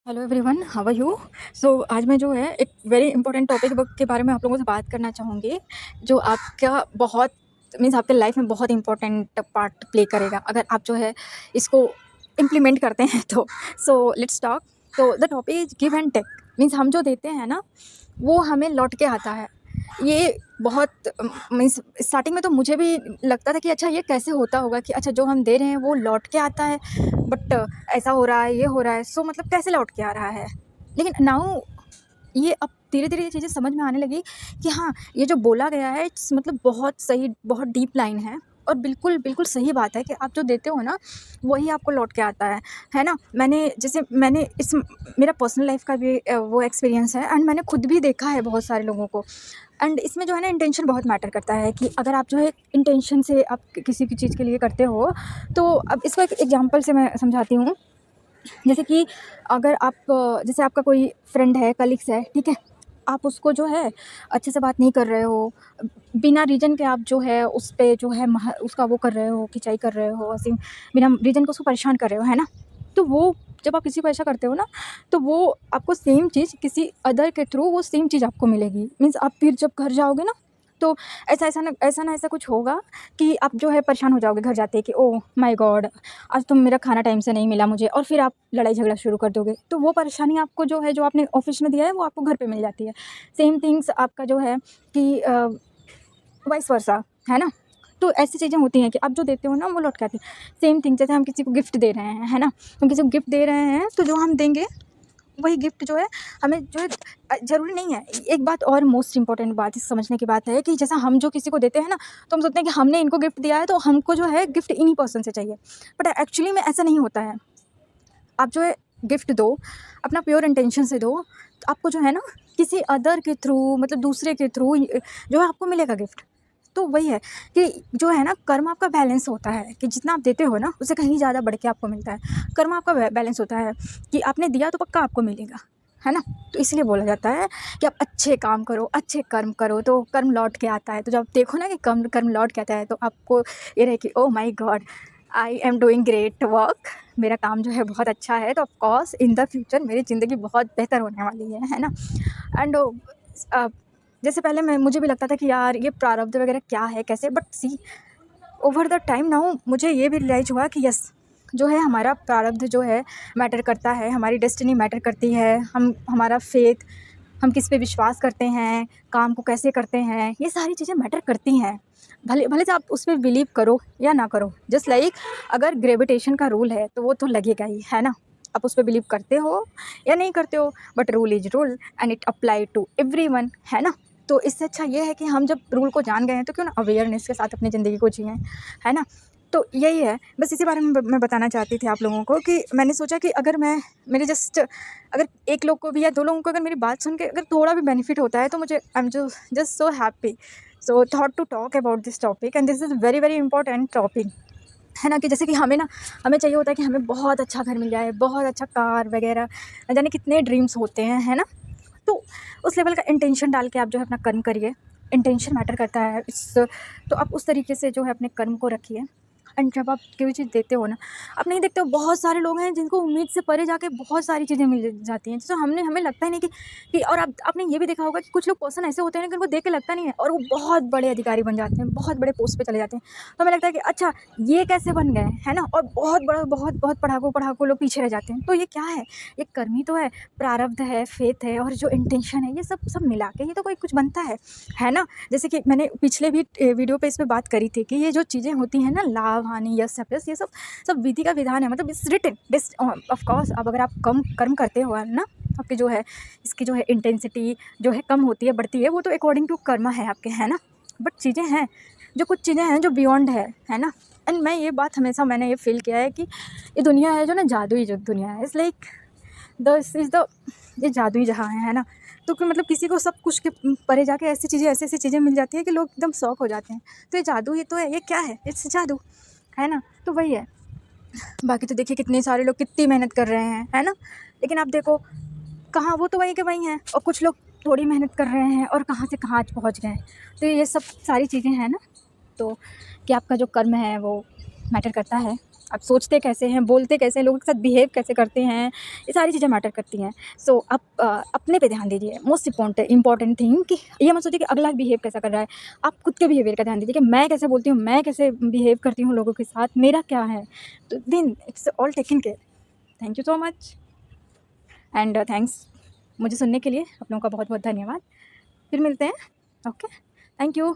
Hello everyone, how are you. आज मैं जो है एक वेरी इंपॉर्टेंट टॉपिक के बारे में आप लोगों से बात करना चाहूँगी, जो आपका बहुत मीन्स आपके लाइफ में बहुत इंपॉर्टेंट पार्ट प्ले करेगा अगर आप जो है इसको इम्प्लीमेंट करते हैं तो। Let's talk. तो the topic is give and take. Means हम जो देते हैं ना, वो हमें लौट के आता है। ये बहुत मीन्स स्टार्टिंग में तो मुझे भी लगता था कि अच्छा ये कैसे होता होगा कि अच्छा जो हम दे रहे हैं वो लौट के आता है, बट ऐसा हो रहा है, ये हो रहा है, सो मतलब कैसे लौट के आ रहा है। लेकिन नाउ ये अब धीरे धीरे ये चीज़ें समझ में आने लगी कि हाँ, ये जो बोला गया है इट्स मतलब बहुत सही, बहुत डीप लाइन है और बिल्कुल बिल्कुल सही बात है कि आप जो देते हो ना वही आपको लौट के आता है ना। मैंने इस मेरा पर्सनल लाइफ का भी वो एक्सपीरियंस है एंड मैंने खुद भी देखा है बहुत सारे लोगों को। एंड इसमें जो है ना, इंटेंशन बहुत मैटर करता है कि अगर आप जो है इंटेंशन से आप किसी की चीज़ के लिए करते हो। तो अब इसको एक एग्जांपल से मैं समझाती हूँ। जैसे कि अगर आप जैसे आपका कोई फ्रेंड है, कलीग्स है, ठीक है, आप उसको जो है अच्छे से बात नहीं कर रहे हो, बिना रीज़न के आप जो है उस पे जो है उसका वो कर रहे हो, खिंचाई कर रहे हो, ऐसे बिना रीज़न को उसको परेशान कर रहे हो, है ना। तो वो जब आप किसी को ऐसा करते हो ना, तो वो आपको सेम चीज़ किसी अदर के थ्रू वो सेम चीज़ आपको मिलेगी। मीन्स आप फिर जब घर जाओगे ना, तो ऐसा कुछ होगा कि आप जो है परेशान हो जाओगे घर जाते कि ओह माय गॉड, आज तो मेरा खाना टाइम से नहीं मिला मुझे, और फिर आप लड़ाई झगड़ा शुरू कर दोगे। तो वो परेशानी आपको जो है, जो आपने ऑफिस में दिया है, वो आपको घर पे मिल जाती है। सेम थिंग्स आपका जो है कि वाइस वर्सा, है ना। तो ऐसी चीज़ें होती हैं कि आप जो देते हो ना वो लौट के आती है। सेम थिंग जैसे हम किसी को गिफ्ट दे रहे हैं, है ना। हम किसी को गिफ्ट दे रहे हैं तो जो हम देंगे वही गिफ्ट जो है हमें जो है ज़रूरी नहीं है। एक बात और मोस्ट इंपॉर्टेंट बात इस समझने की बात है कि जैसा हम जो किसी को देते हैं ना, तो हम सोचते हैं कि हमने इनको गिफ्ट दिया है तो हमको जो है गिफ्ट इन्हीं पर्सन से चाहिए। बट एक्चुअली में ऐसा नहीं होता है। आप जो है गिफ्ट दो, अपना प्योर इंटेंशन से दो, तो आपको जो है ना किसी अदर के थ्रू, मतलब दूसरे के थ्रू जो है आपको मिलेगा गिफ्ट। तो वही है कि जो है ना, कर्म आपका बैलेंस होता है कि जितना आप देते हो ना उससे कहीं ज़्यादा बढ़ के आपको मिलता है। कर्म आपका बैलेंस होता है कि आपने दिया तो पक्का आपको मिलेगा, है ना। तो इसलिए बोला जाता है कि आप अच्छे काम करो, अच्छे कर्म करो, तो कर्म लौट के आता है। तो जब आप देखो ना कि कर्म कर्म लौट के आता है, तो आपको ये रहे कि oh my God, I am doing great work, मेरा काम जो है बहुत अच्छा है, तो ऑफकोर्स इन द फ्यूचर मेरी ज़िंदगी बहुत बेहतर होने वाली है ना। एंड जैसे पहले मुझे भी लगता था कि यार ये प्रारब्ध वगैरह क्या है, कैसे, but see over the time now मुझे ये भी रियलाइज हुआ कि यस, जो है हमारा प्रारब्ध जो है मैटर करता है, हमारी डेस्टिनी मैटर करती है, हमारा फेथ, हम किस पे विश्वास करते हैं, काम को कैसे करते हैं, ये सारी चीज़ें मैटर करती हैं। भले भले से आप उस पर बिलीव करो या ना करो। जस्ट लाइक अगर ग्रेविटेशन का रूल है तो वो तो लगेगा ही, है ना। आप उस पर बिलीव करते हो या नहीं करते हो, but rule is rule and it apply to everyone, है ना। तो इससे अच्छा ये है कि हम जब रूल को जान गए हैं तो क्यों ना अवेयरनेस के साथ अपनी ज़िंदगी को जिएं, है ना। तो यही है, बस इसी बारे में मैं बताना चाहती थी आप लोगों को कि मैंने सोचा कि अगर मैं मेरे जस्ट अगर एक लोग को भी या दो लोगों को अगर मेरी बात सुन के अगर थोड़ा भी बेनिफिट होता है तो मुझे I am just so happy. So thought to talk about this topic and this is very very important topic, है ना। कि जैसे कि हमें चाहिए होता है कि हमें बहुत अच्छा घर मिल जाए, बहुत अच्छा कार वगैरह, न जाने कितने ड्रीम्स होते हैं, है ना। तो उस लेवल का इंटेंशन डाल के आप जो है अपना कर्म करिए। इंटेंशन मैटर करता है तो आप उस तरीके से जो है अपने कर्म को रखिए। एंड जब आप कोई चीज़ देते हो ना, आप नहीं देखते हो बहुत सारे लोग हैं जिनको उम्मीद से परे जाके बहुत सारी चीज़ें मिल जाती हैं, जैसे हमें लगता ही नहीं कि और आपने ये भी देखा होगा कि कुछ लोग पर्सन ऐसे होते हैं कि उनको देख के लगता नहीं है और वो बहुत बड़े अधिकारी बन जाते हैं, बहुत बड़े पोस्ट पे चले जाते हैं। तो हमें लगता है कि अच्छा ये कैसे बन गए, है ना। और बहुत बड़ा बहुत बहुत पढ़ाकू लोग पीछे रह जाते हैं। तो ये क्या है, ये कर्म ही तो है, प्रारब्ध है, फेथ है, और जो इंटेंशन है, ये सब सब मिला के ही तो कोई कुछ बनता है ना। जैसे कि मैंने पिछले भी वीडियो पे इस पे बात करी थी कि ये जो चीज़ें होती हैं ना, लाभ हानि यश यश, ये सब सब विधि का विधान है, मतलब it's written this of course. अब अगर आप कम कर्म करते हो ना, आपकी जो है इसकी जो है इंटेंसिटी जो है कम होती है, बढ़ती है, वो तो अकॉर्डिंग टू कर्म है आपके, है ना। बट चीज़ें हैं, जो कुछ चीज़ें हैं जो बियॉन्ड है ना। एंड मैं ये बात हमेशा मैंने ये फील किया है कि ये दुनिया है जो ना, जादुई जो दुनिया है, it's like this is the ये जादुई जहाँ है ना। तो कि मतलब किसी को सब कुछ के परे जाके ऐसी ऐसी चीज़ें मिल जाती है कि लोग एकदम शॉक हो जाते हैं। तो ये जादू ही तो है, ये क्या है, इट्स जादू, है ना। तो वही है। बाकी तो देखिए कितने सारे लोग कितनी मेहनत कर रहे हैं, है ना। लेकिन आप देखो कहाँ, वो तो वहीं के वहीं हैं, और कुछ लोग थोड़ी मेहनत कर रहे हैं और कहाँ से कहाँ आज पहुँच गए हैं। तो ये सब सारी चीज़ें हैं ना। तो कि आपका जो कर्म है वो मैटर करता है। आप सोचते कैसे हैं, बोलते कैसे हैं, लोगों के साथ बिहेव कैसे करते हैं, ये सारी चीज़ें मैटर करती हैं। सो आप अपने पे ध्यान दीजिए। मोस्ट इम्पॉर्टेंट थिंग कि ये मत सोचिए कि अगला बिहेव कैसा कर रहा है, आप खुद के बिहेवियर का ध्यान दीजिए कि मैं कैसे बोलती हूँ, मैं कैसे बिहेव करती हूँ लोगों के साथ, मेरा क्या है, तो then it's all taken care. Thank you so much and thanks मुझे सुनने के लिए। आप लोगों का बहुत बहुत धन्यवाद। फिर मिलते हैं। Okay, thank you.